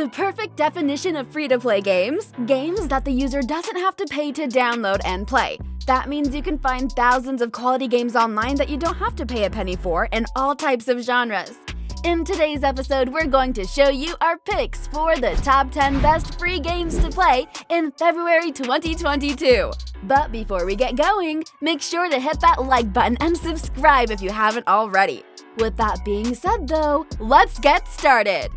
The perfect definition of free-to-play games? Games that the user doesn't have to pay to download and play. That means you can find thousands of quality games online that you don't have to pay a penny for in all types of genres. In today's episode, we're going to show you our picks for the top 10 best free games to play in February 2022. But before we get going, make sure to hit that like button and subscribe if you haven't already. With that being said though, let's get started!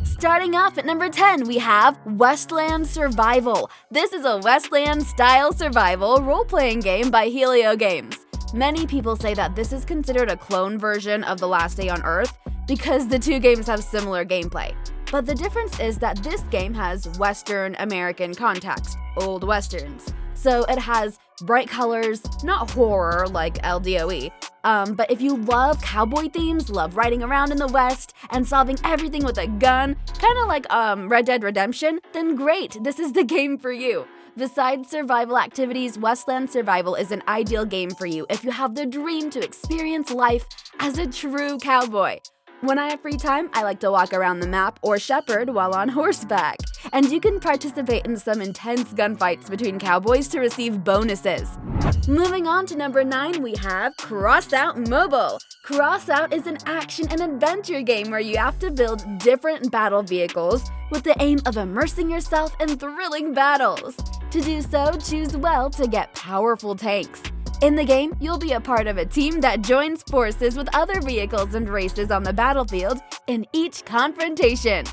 Starting off at number 10, we have Westland Survival. This is a Westland-style survival role-playing game by Helio Games. Many people say that this is considered a clone version of The Last Day on Earth because the two games have similar gameplay. But the difference is that this game has Western American context, old westerns. So it has bright colors, not horror like LDOE. But if you love cowboy themes, love riding around in the West, and solving everything with a gun, kind of like Red Dead Redemption, then great, this is the game for you. Besides survival activities, Westland Survival is an ideal game for you if you have the dream to experience life as a true cowboy. When I have free time, I like to walk around the map or shepherd while on horseback. And you can participate in some intense gunfights between cowboys to receive bonuses. Moving on to number 9, we have Crossout Mobile. Crossout is an action and adventure game where you have to build different battle vehicles with the aim of immersing yourself in thrilling battles. To do so, choose well to get powerful tanks. In the game, you'll be a part of a team that joins forces with other vehicles and races on the battlefield in each confrontation.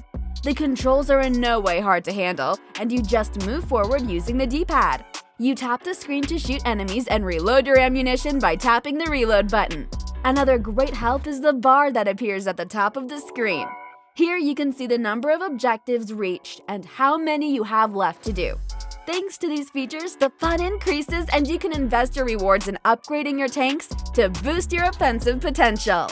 The controls are in no way hard to handle, and you just move forward using the D-pad. You tap the screen to shoot enemies and reload your ammunition by tapping the reload button. Another great help is the bar that appears at the top of the screen. Here you can see the number of objectives reached and how many you have left to do. Thanks to these features, the fun increases and you can invest your rewards in upgrading your tanks to boost your offensive potential.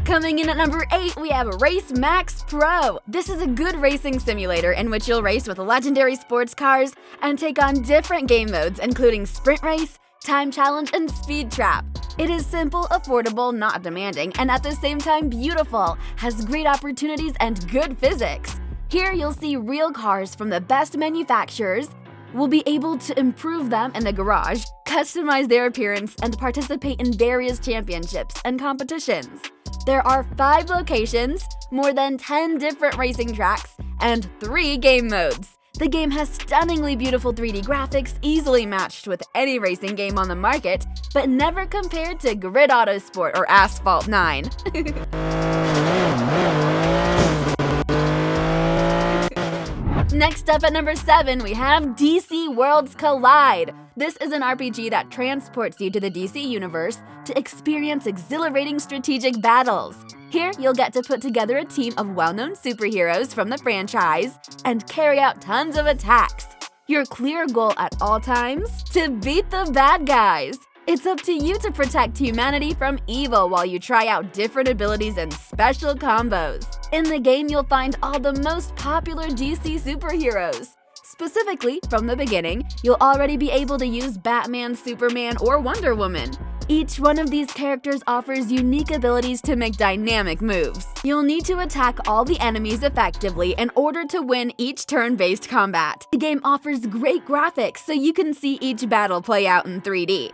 Coming in at number 8, we have Race Max Pro. This is a good racing simulator in which you'll race with legendary sports cars and take on different game modes including Sprint Race, Time Challenge, and Speed Trap. It is simple, affordable, not demanding, and at the same time beautiful, has great opportunities and good physics. Here you'll see real cars from the best manufacturers. We'll be able to improve them in the garage, customize their appearance, and participate in various championships and competitions. There are 5 locations, more than 10 different racing tracks, and 3 game modes. The game has stunningly beautiful 3D graphics, easily matched with any racing game on the market, but never compared to Grid Autosport or Asphalt 9. Next up at number 7, we have DC Worlds Collide. This is an RPG that transports you to the DC universe to experience exhilarating strategic battles. Here, you'll get to put together a team of well-known superheroes from the franchise and carry out tons of attacks. Your clear goal at all times? To beat the bad guys. It's up to you to protect humanity from evil while you try out different abilities and special combos. In the game, you'll find all the most popular DC superheroes. Specifically, from the beginning, you'll already be able to use Batman, Superman, or Wonder Woman. Each one of these characters offers unique abilities to make dynamic moves. You'll need to attack all the enemies effectively in order to win each turn-based combat. The game offers great graphics so you can see each battle play out in 3D.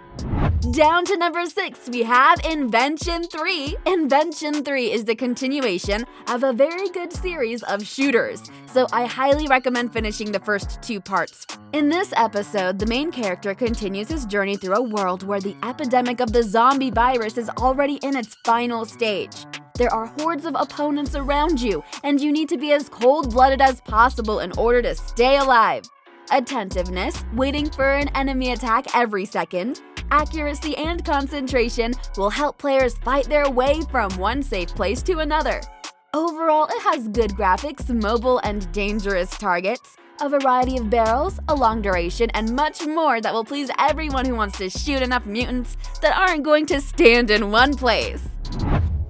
Down to number 6, we have Invention 3. Invention 3 is the continuation of a very good series of shooters, so I highly recommend finishing the first 2 parts. In this episode, the main character continues his journey through a world where the epidemic of the zombie virus is already in its final stage. There are hordes of opponents around you, and you need to be as cold-blooded as possible in order to stay alive. Attentiveness, waiting for an enemy attack every second, accuracy, and concentration will help players fight their way from one safe place to another. Overall, it has good graphics, mobile and dangerous targets, a variety of barrels, a long duration, and much more that will please everyone who wants to shoot enough mutants that aren't going to stand in one place.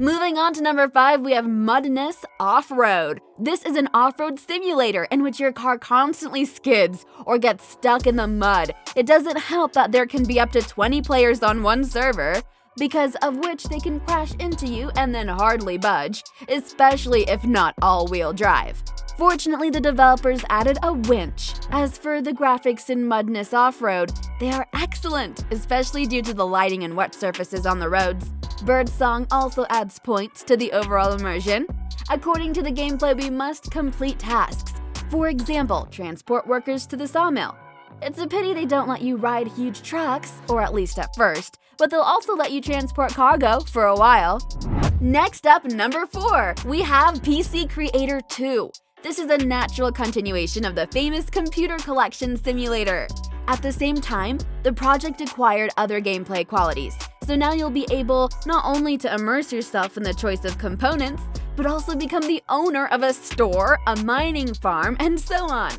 Moving on to number 5, we have Mudness Offroad. This is an off-road simulator in which your car constantly skids or gets stuck in the mud. It doesn't help that there can be up to 20 players on one server. because of which they can crash into you and then hardly budge, especially if not all-wheel drive. Fortunately, the developers added a winch. As for the graphics in Mudness Offroad, they are excellent, especially due to the lighting and wet surfaces on the roads. Birdsong also adds points to the overall immersion. According to the gameplay, we must complete tasks. For example, transport workers to the sawmill. It's a pity they don't let you ride huge trucks, or at least at first, but they'll also let you transport cargo for a while. Next up, number 4, we have PC Creator 2. This is a natural continuation of the famous computer collection simulator. At the same time, the project acquired other gameplay qualities, so now you'll be able not only to immerse yourself in the choice of components, but also become the owner of a store, a mining farm, and so on.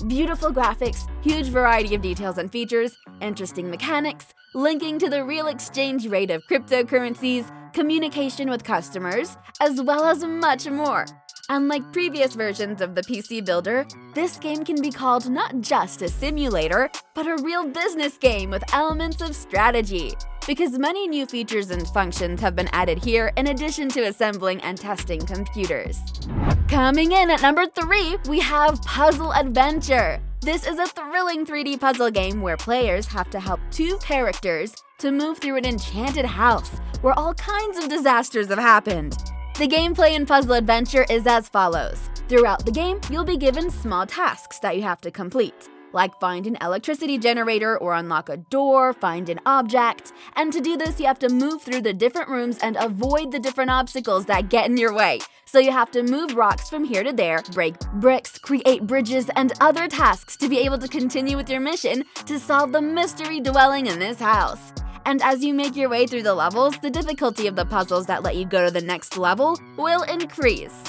Beautiful graphics, huge variety of details and features, interesting mechanics, linking to the real exchange rate of cryptocurrencies, communication with customers, as well as much more. Unlike previous versions of the PC Builder, this game can be called not just a simulator, but a real business game with elements of strategy, because many new features and functions have been added here in addition to assembling and testing computers. Coming in at number 3, we have Puzzle Adventure. This is a thrilling 3D puzzle game where players have to help 2 characters to move through an enchanted house where all kinds of disasters have happened. The gameplay in Puzzle Adventure is as follows. Throughout the game, you'll be given small tasks that you have to complete, like find an electricity generator or unlock a door, find an object, and to do this you have to move through the different rooms and avoid the different obstacles that get in your way. So you have to move rocks from here to there, break bricks, create bridges, and other tasks to be able to continue with your mission to solve the mystery dwelling in this house. And as you make your way through the levels, the difficulty of the puzzles that let you go to the next level will increase.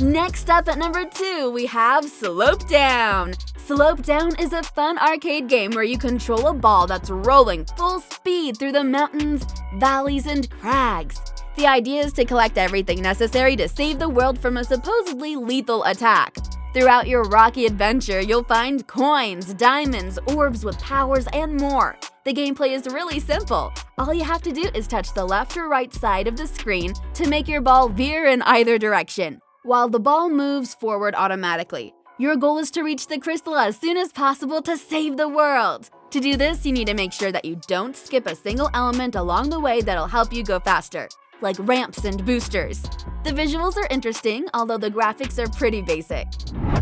Next up at number 2, we have Slope Down. Slope Down is a fun arcade game where you control a ball that's rolling full speed through the mountains, valleys, and crags. The idea is to collect everything necessary to save the world from a supposedly lethal attack. Throughout your rocky adventure, you'll find coins, diamonds, orbs with powers, and more. The gameplay is really simple. All you have to do is touch the left or right side of the screen to make your ball veer in either direction, while the ball moves forward automatically. Your goal is to reach the crystal as soon as possible to save the world. To do this, you need to make sure that you don't skip a single element along the way that'll help you go faster, like ramps and boosters. The visuals are interesting, although the graphics are pretty basic.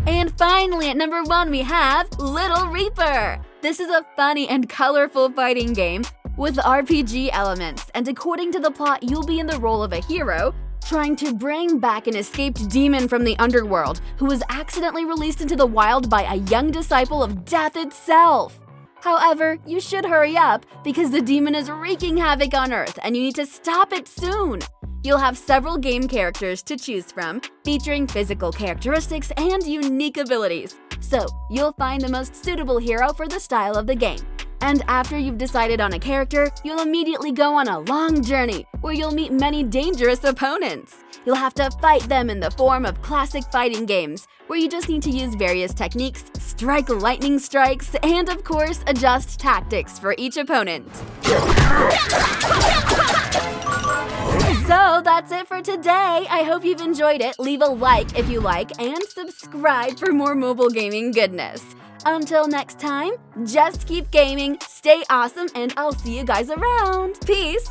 And finally, at number 1, we have Little Reaper. This is a funny and colorful fighting game with RPG elements, and according to the plot, you'll be in the role of a hero trying to bring back an escaped demon from the underworld who was accidentally released into the wild by a young disciple of death itself. However, you should hurry up because the demon is wreaking havoc on Earth and you need to stop it soon. You'll have several game characters to choose from, featuring physical characteristics and unique abilities. So, you'll find the most suitable hero for the style of the game. And after you've decided on a character, you'll immediately go on a long journey where you'll meet many dangerous opponents. You'll have to fight them in the form of classic fighting games, where you just need to use various techniques, strike lightning strikes, and of course, adjust tactics for each opponent. So that's it for today. I hope you've enjoyed it. Leave a like if you like, and subscribe for more mobile gaming goodness. Until next time, just keep gaming, stay awesome, and I'll see you guys around. Peace!